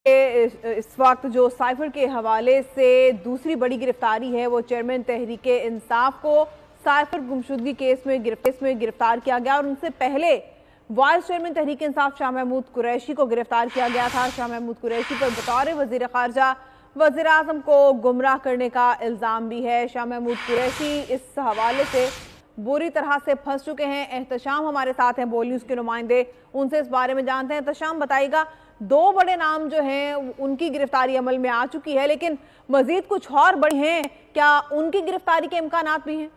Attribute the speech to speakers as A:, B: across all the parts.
A: इस वक्त जो साइफर के हवाले से दूसरी बड़ी गिरफ्तारी है वो चेयरमैन तहरीक इंसाफ को साइफर गुमशुदगी केस में गिरफ्तार किया गया और उनसे पहले वाइस चेयरमैन तहरीक इंसाफ शाह महमूद कुरैशी को गिरफ्तार किया गया था। शाह महमूद कुरैशी पर बतौर वजीर खारजा वजीर आजम को गुमराह करने का इल्जाम भी है। शाह महमूद कुरैशी इस हवाले से बुरी तरह से फंस चुके हैं। एहतशाम हमारे साथ हैं, बोल न्यूज के नुमाइंदे, उनसे इस बारे में जानते हैं। एहतशाम, बताइएगा, दो बड़े नाम जो हैं उनकी गिरफ्तारी अमल में आ चुकी है, लेकिन मजीद कुछ और बड़े हैं, क्या उनकी गिरफ्तारी के इम्कानात भी हैं?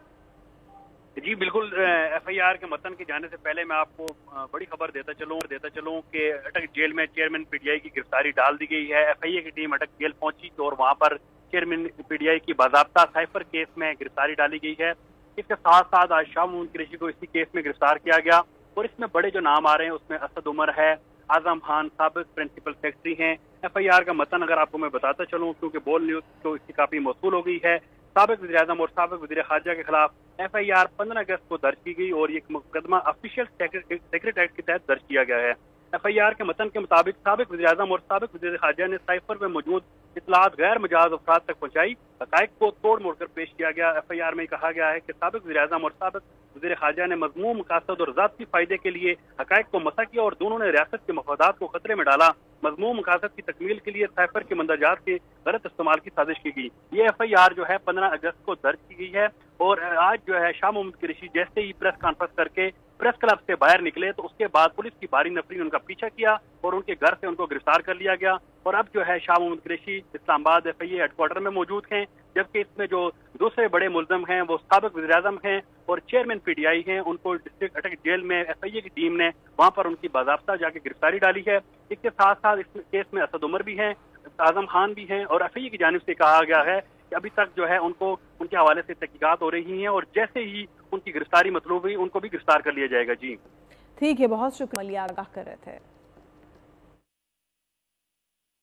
B: जी बिल्कुल। एफआईआर के मतन के जाने से पहले मैं आपको बड़ी खबर देता चलूं कि अटक जेल में चेयरमैन पीटीआई की गिरफ्तारी डाल दी गई है। एफआईए की टीम अटक जेल पहुंची और वहां पर चेयरमैन पीटीआई की बाज़ाब्ता साइफर केस में गिरफ्तारी डाली गई है। इसके साथ साथ आज शाह महमूद कुरैशी को इसी केस में गिरफ्तार किया गया और इसमें बड़े जो नाम आ रहे हैं उसमें असद उमर है, आजम खान साबिक प्रिंसिपल सेक्रेटरी हैं। एफआईआर का मतन अगर आपको मैं बताता चलूं, क्योंकि बोल न्यूज तो इसकी काफी मौसूल हो गई है। साबिक वज़ीर आज़म और साबिक वज़ीर खारजा के खिलाफ एफआईआर 15 अगस्त को दर्ज की गई और ये मुकदमा ऑफिशियल सेक्रेट एक्ट के तहत दर्ज किया गया है। एफआईआर के मतन के मुताबिक साबिक वज़ीर आज़म और साबिक वज़ीर खारजा ने साइफर में मौजूद इतलात गैर मुजाज अफराद तक पहुंचाई, हक़ाइक़ को तोड़ मोड़ कर पेश किया गया। एफआईआर में कहा गया है कि साबिक वज़ीर आज़म और साबिक वज़ीर खारजा ने मज़मूम मकासद और ज़ाती फायदे के लिए हक़ाइक़ को मसा किया और दोनों ने रियासत के मफादात को खतरे में डाला। मज़मूम मकासद की तकमील के लिए साइफर के मंदरजात के गलत इस्तेमाल की साजिश की गई। ये एफआईआर जो है 15 अगस्त को दर्ज की गई है और आज जो है शाह महमूद कुरैशी जैसे ही प्रेस कॉन्फ्रेंस करके प्रेस क्लब से बाहर निकले तो उसके बाद पुलिस की भारी नफरी ने उनका पीछा किया और उनके घर से उनको गिरफ्तार कर लिया गया। और अब जो है शाह महमूद कुरैशी इस्लामाबाद एफआईए हेडक्वार्टर में मौजूद हैं, जबकि इसमें जो दूसरे बड़े मुल्ज़िम हैं वो साबिक वज़ीर आज़म हैं और चेयरमैन पीटीआई हैं। उनको डिस्ट्रिक्ट अटक जेल में एफआईए की टीम ने वहां पर उनकी बाज़ाब्ता जाके गिरफ्तारी डाली है। इसके साथ साथ इस केस में असद उमर भी हैं, आजम खान भी हैं और एफआईए की जानिब से कहा गया है कि अभी तक जो है उनको उनके हवाले से तहकीकात हो रही हैं और जैसे ही उनकी गिरफ्तारी मतलूब हुई उनको भी गिरफ्तार कर लिया जाएगा। जी
A: ठीक है, बहुत शुक्रिया, आगाह कर रहे थे।